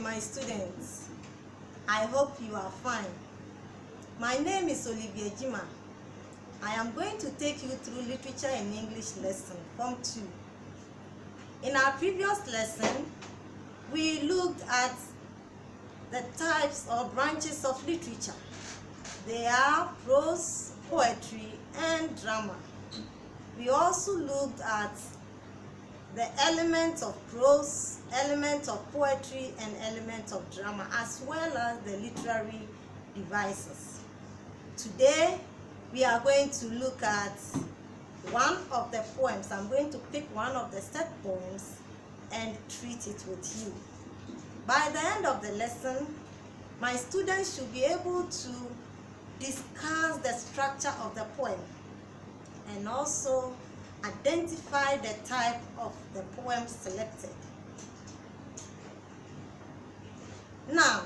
my students. I hope you are fine. My name is Olivia. I am going to take you through Literature in English lesson, Form 2. In our previous lesson, we looked at the types or branches of literature. They are prose, poetry, and drama. We also looked at the elements of prose, elements of poetry, and elements of drama, as well as the literary devices. Today, we are going to look at one of the poems. I'm going to pick one of the set poems and treat it with you. By the end of the lesson, my students should be able to discuss the structure of the poem and also identify the type of the poem selected. Now,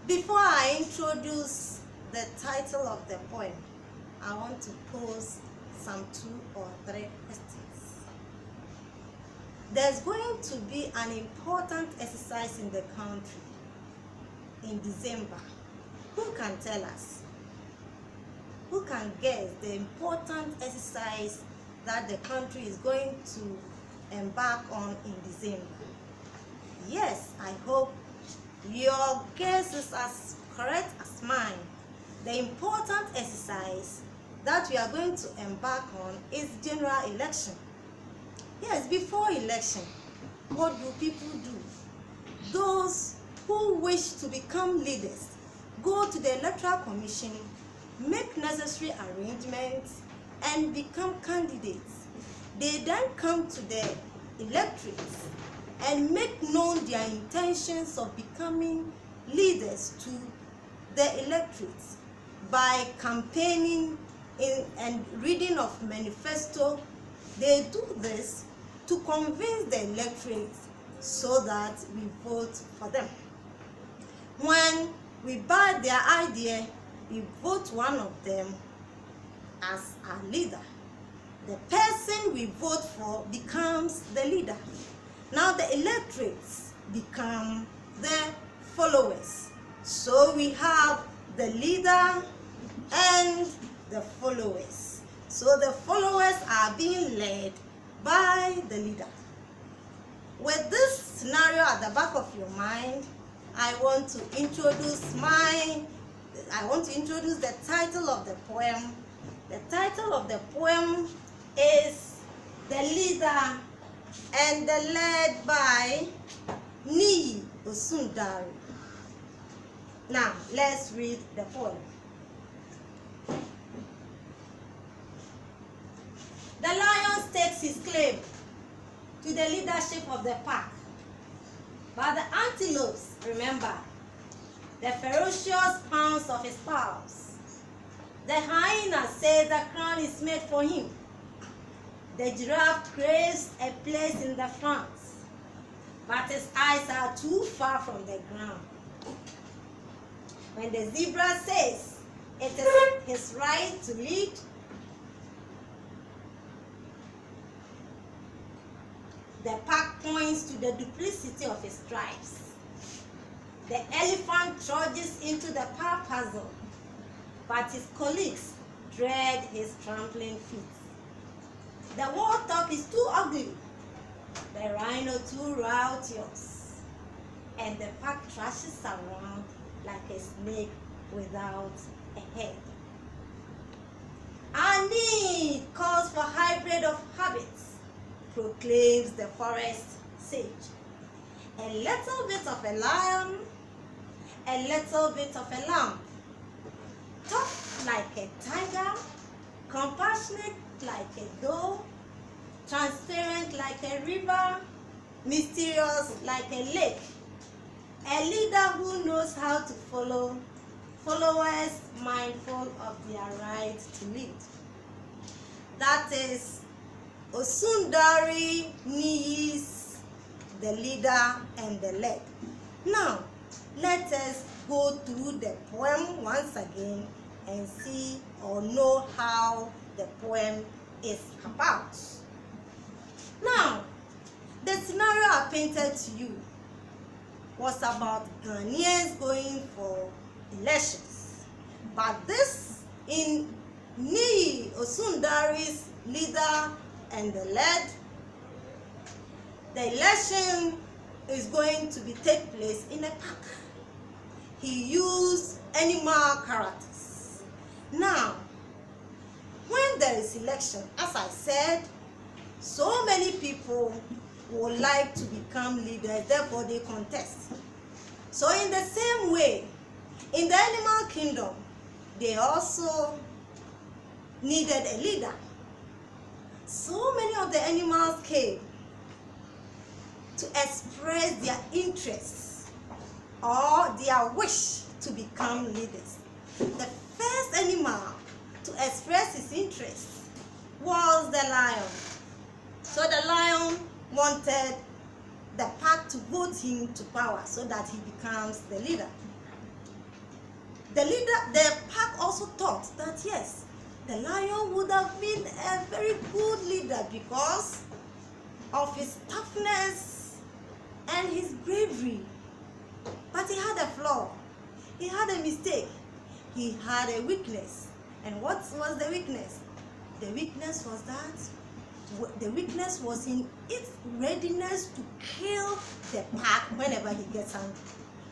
before I introduce the title of the poem, I want to pose some 2 or 3 questions. There's going to be an important exercise in the country in December. Who can tell us? Who can guess the important exercise that the country is going to embark on in December? Yes, I hope your guess is as correct as mine. The important exercise that we are going to embark on is general election. Yes, before election, what do people do? Those who wish to become leaders go to the Electoral Commission, make necessary arrangements, and become candidates. They then come to the electorates and make known their intentions of becoming leaders to the electorates by campaigning and reading of manifesto. They do this to convince the electorates so that we vote for them. When we buy their idea, we vote one of them as our leader. The person we vote for becomes the leader. Now the electorates become the followers. So we have the leader and the followers. So the followers are being led by the leader. With this scenario at the back of your mind, I want to introduce the title of the poem. The title of the poem is The Leader and the Led by Niyi Osundari. Now, let's read the poem. The lion stakes his claim to the leadership of the pack. But the antelopes, remember, the ferocious pounds of his paws. The hyena says the crown is made for him. The giraffe craves a place in the front, but his eyes are too far from the ground. When the zebra says it is his right to lead, the pack points to the duplicity of his stripes. The elephant trudges into the power puzzle, but his colleagues dread his trampling feet. The warthog is too ugly, the rhino too routious, and the pack thrashes around like a snake without a head. Our need calls for hybrid of habits, proclaims the forest sage. A little bit of a lion, a little bit of a lamb, tough like a tiger, compassionate like a doe, transparent like a river, mysterious like a lake. A leader who knows how to follow, followers mindful of their right to lead. That is Osundari Niyi's The Leader and the Led. Now, let us go through the poem once again and see or know how the poem is about. Now, the scenario I painted to you was about Ghanaians going for elections. But this, in Niyi Osundari's leader and the led, the election is going to be take place in a park. He used animal characters. Now, when there is election, as I said, so many people would like to become leaders, therefore they contest. So in the same way, in the animal kingdom, they also needed a leader. So many of the animals came to express their interests or their wish to become leaders. The first animal to express his interest was the lion. So the lion wanted the pack to vote him to power so that he becomes the leader. The pack also thought that yes, the lion would have been a very good leader because of his toughness and his bravery. But he had a flaw. He had a mistake. He had a weakness. And what was the weakness? The weakness was in its readiness to kill the pack whenever he gets angry.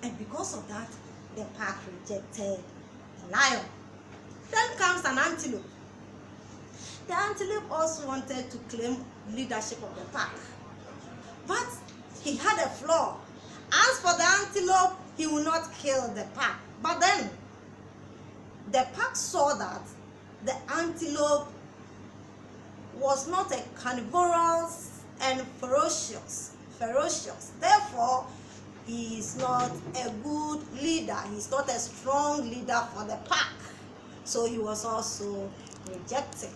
And because of that, the pack rejected the lion. Then comes an antelope. The antelope also wanted to claim leadership of the pack. But he had a flaw. As for the antelope, he will not kill the pack. But then, the pack saw that the antelope was not a carnivorous and ferocious. Therefore, he is not a good leader. He is not a strong leader for the pack. So he was also rejected.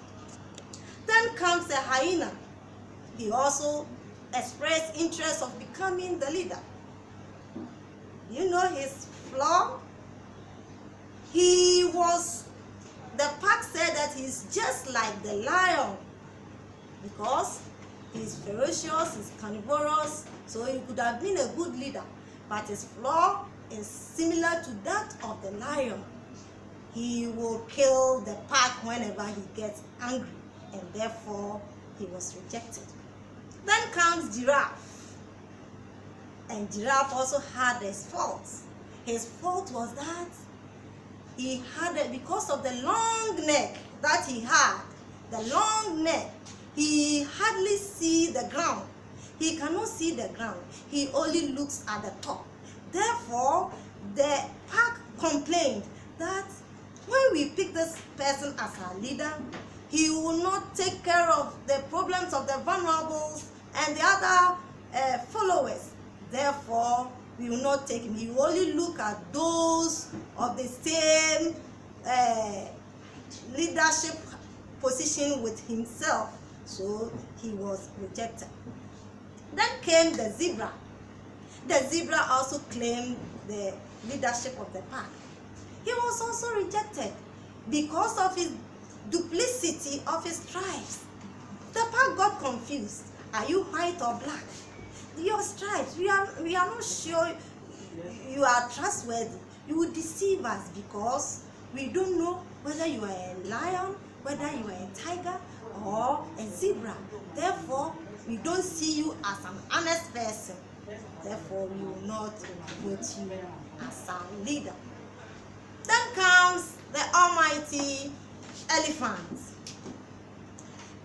Then comes the hyena. He also expressed interest of becoming the leader. You know his flaw? The pack said that he's just like the lion because he's ferocious, he's carnivorous, so he could have been a good leader. But his flaw is similar to that of the lion. He will kill the pack whenever he gets angry, and therefore he was rejected. Then comes giraffe. And giraffe also had his fault. His fault was that he had because of the long neck that he had, he hardly see the ground. He cannot see the ground. He only looks at the top. Therefore, the pack complained that when we pick this person as our leader, he will not take care of the problems of the vulnerables and the other followers. Therefore, we will not take him. He will only look at those of the same leadership position with himself. So he was rejected. Then came the zebra. The zebra also claimed the leadership of the pack. He was also rejected because of his duplicity of his stripes. The pack got confused. Are you white or black? Your stripes, we are not sure you are trustworthy. You will deceive us because we don't know whether you are a lion, whether you are a tiger or a zebra. Therefore, we don't see you as an honest person. Therefore, we will not vote you as our leader. Then comes the almighty elephant.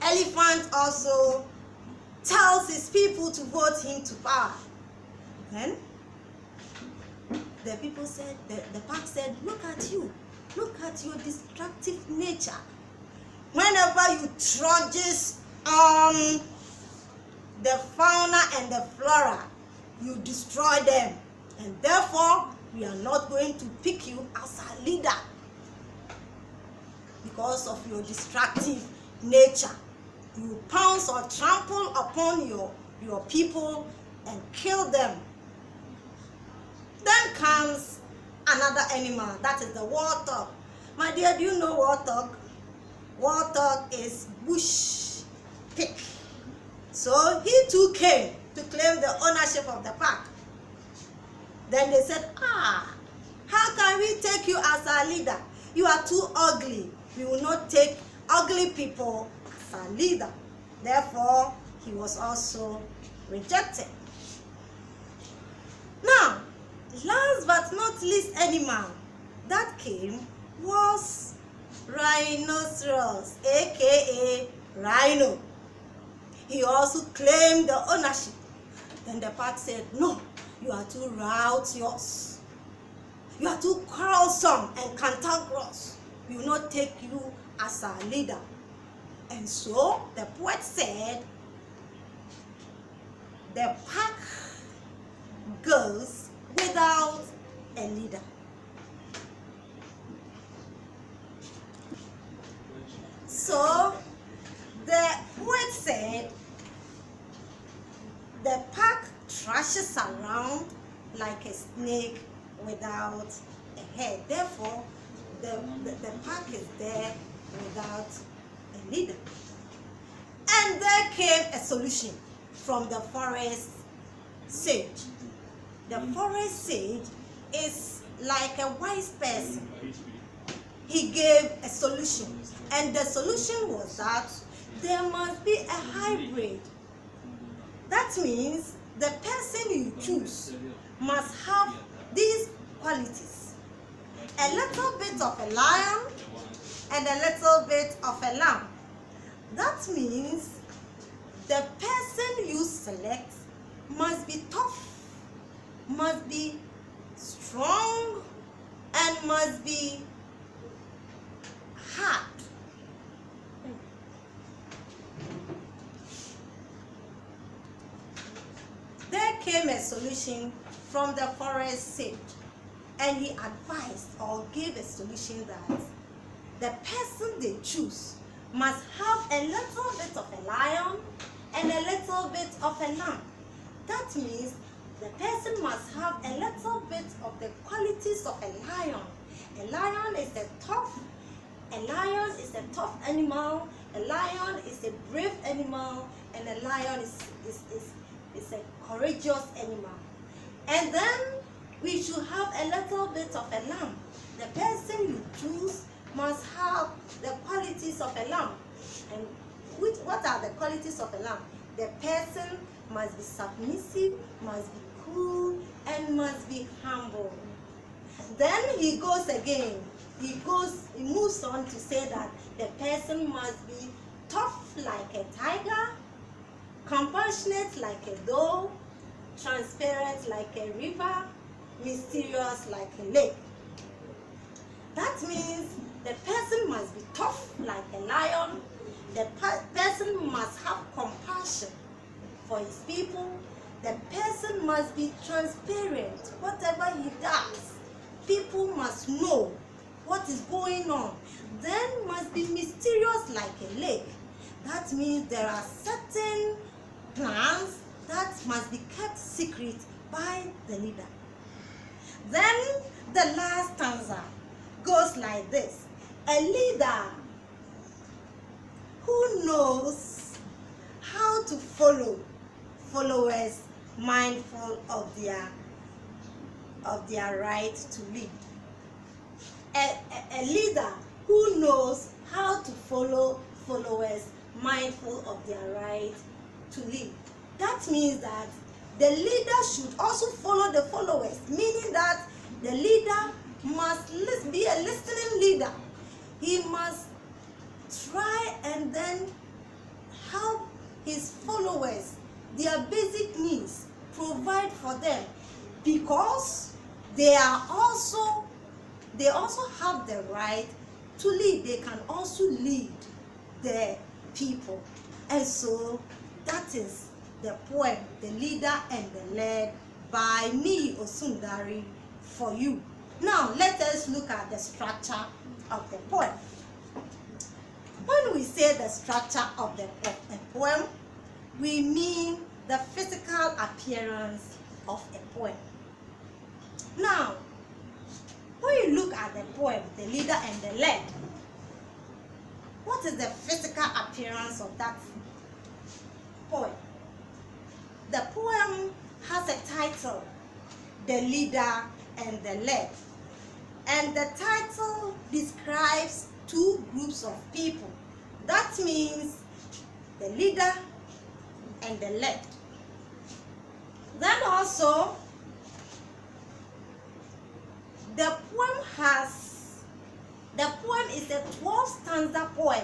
Elephant also tells his people to vote him to power. Then the people said, the pack said, look at you. Look at your destructive nature. Whenever you trudges on the fauna and the flora, you destroy them. And therefore, we are not going to pick you as our leader because of your destructive nature. You pounce or trample upon your people and kill them. Then comes another animal, that is the warthog. My dear, do you know warthog? Warthog is bush pig. So he too came to claim the ownership of the pack. Then they said, how can we take you as our leader? You are too ugly. We will not take ugly people as our leader. Therefore, he was also rejected. Now, last but not least animal that came was rhinoceros, aka rhino. He also claimed the ownership. Then the park said, no, you are too rowdious. You are too quarrelsome and cantankerous. We will not take you as our leader. And so the poet said, the pack goes without a leader. So the poet said, the pack thrashes around like a snake without a head. Therefore, the pack is there without a leader. And there came a solution from the forest sage. The forest sage is like a wise person. He gave a solution, and the solution was that there must be a hybrid. That means the person you choose must have these qualities: a little bit of a lion and a little bit of a lamb. That means the person you select must be tough, must be strong, and must be hard. There came a solution from the forest sage, and he advised or gave a solution that the person they choose must have a little bit of a lion and a little bit of a lamb. That means the person must have a little bit of the qualities of a lion. A lion is a tough animal, a lion is a brave animal, and a lion is a courageous animal. And then we should have a little bit of a lamb. The person you choose must have the qualities of a lamb. And what are the qualities of a lamb? The person must be submissive, must be cool, and must be humble. Then he goes again. He moves on to say that the person must be tough like a tiger, compassionate like a dove, transparent like a river, mysterious like a lake. That means the person must be tough like a lion. The person must have compassion for his people. The person must be transparent. Whatever he does, people must know what is going on. Then must be mysterious like a lake. That means there are certain plans that must be kept secret by the leader. Then the last stanza goes like this: a leader who knows how to follow followers mindful of their right to lead. A leader who knows how to follow followers mindful of their right to lead. That means that the leader should also follow the followers, meaning that the leader must be a listening leader. He must try and then help his followers, their basic needs, provide for them, because they also have the right to lead. They can also lead the people. And so that is the poem, The Leader and the Led, by me, Osundari, for you. Now let us look at the structure of the poem. When we say the structure of a poem, we mean the physical appearance of a poem. Now, when you look at the poem, The Leader and the Led, what is the physical appearance of that poem? The poem has a title, the leader and the led. And the title describes two groups of people. That means the leader and the led. Then also, the poem is a 12-stanza poem,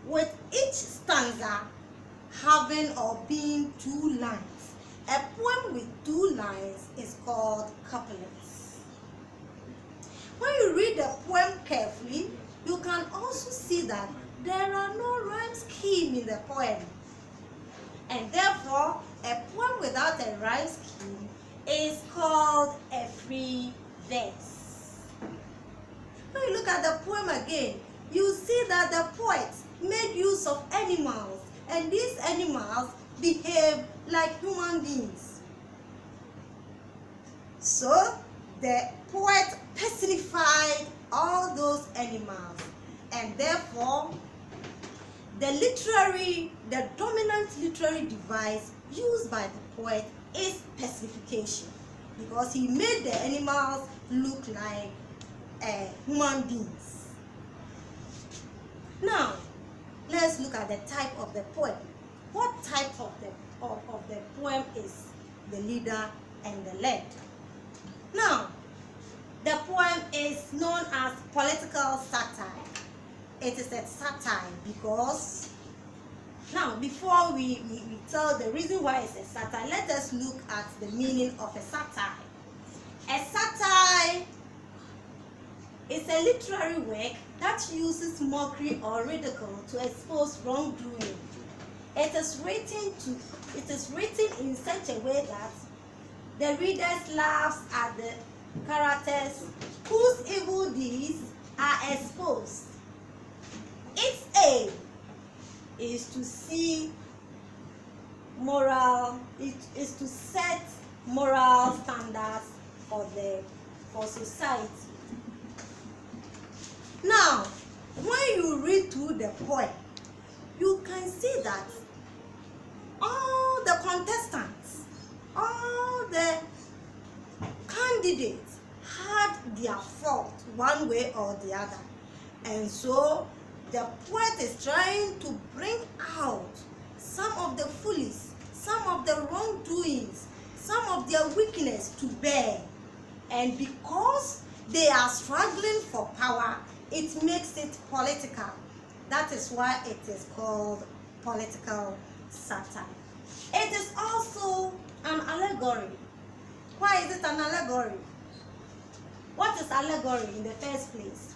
with each stanza having or being 2 lines. A poem with 2 lines is called couplets. When you read the poem carefully, you can also see that there are no rhyme scheme in the poem. And therefore, a poem without a rhyme scheme is called a free verse. When you look at the poem again, you see that the poet made use of animals, and these animals behave like human beings. So the poet personified all those animals, and therefore the dominant literary device used by the poet is personification, because he made the animals look like human beings. Now, let's look at the type of the poem. What type of the poem is the leader and the led? Now, the poem is known as political satire. It is a satire because, now before we tell the reason why it's a satire, let us look at the meaning of a satire. A satire is a literary work that uses mockery or ridicule to expose wrongdoing. It is written in such a way that the readers laughs at the characters whose evil deeds are exposed. Its aim is to set moral standards for society. Now, when you read through the poem, you can see that all the contestants, all the candidates had their fault one way or the other. And so the poet is trying to bring out some of the foolish, some of the wrongdoings, some of their weakness to bear. And because they are struggling for power, it makes it political. That is why it is called political satire. It is also an allegory. Why is it an allegory? What is allegory in the first place?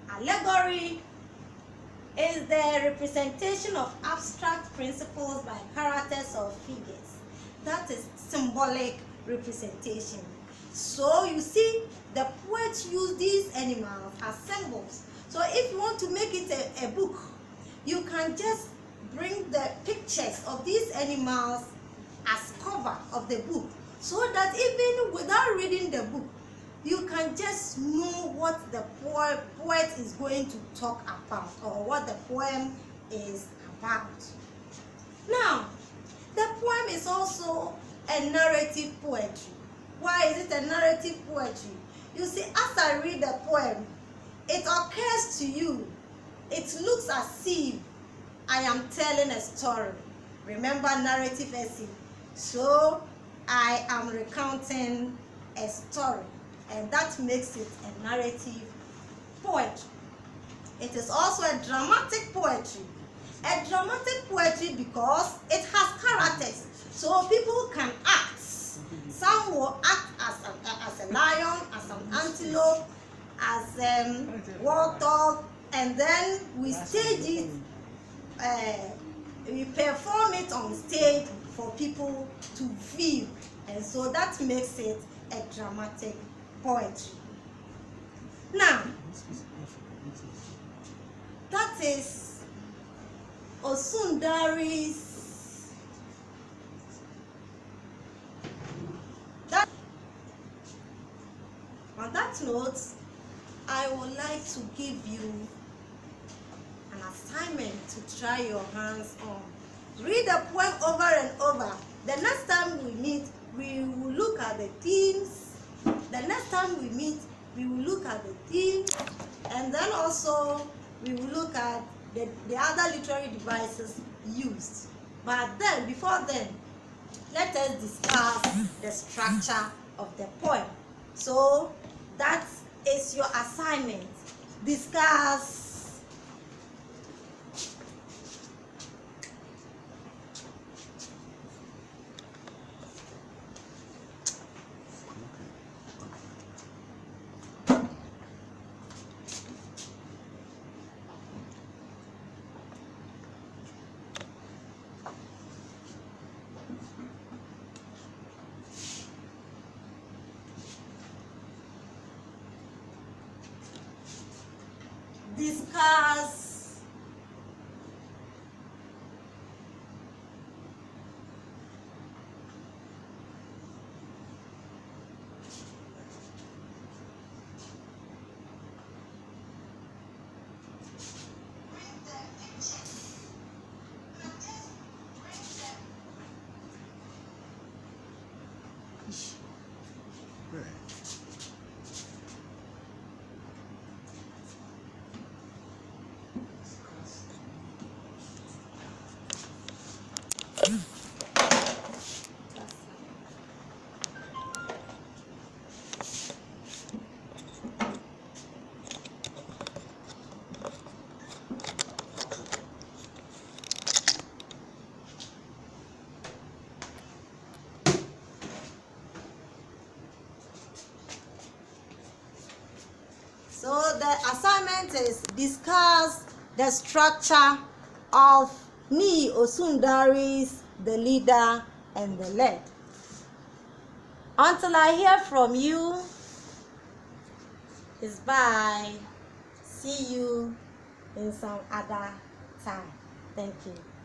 Allegory is the representation of abstract principles by characters or figures. That is symbolic representation. So you see, the poet used these animals as symbols. So if you want to make it a book, you can just bring the pictures of these animals as cover of the book, so that even without reading the book, you can just know what the poet is going to talk about, or what the poem is about. Now, the poem is also a narrative poetry. Why is it a narrative poetry? You see, as I read the poem, it occurs to you, it looks as if I am telling a story. Remember narrative essay? So I am recounting a story, and that makes it a narrative poetry. It is also a dramatic poetry. A dramatic poetry because it has characters, so people can act. Some will act as a lion, as an antelope, as a warthog, and then we stage it, we perform it on stage for people to view, and so that makes it a dramatic poetry. Now, that is Osundari's. On that note, I would like to give you an assignment to try your hands on. Read the poem over and over at the theme, and then also we will look at the other literary devices used. But then, before then, let us discuss the structure of the poem. So that is your assignment. Discuss So the assignment is discuss the structure of Ni Osundaris, the leader and the led. Until I hear from you, it's bye. See you in some other time. Thank you.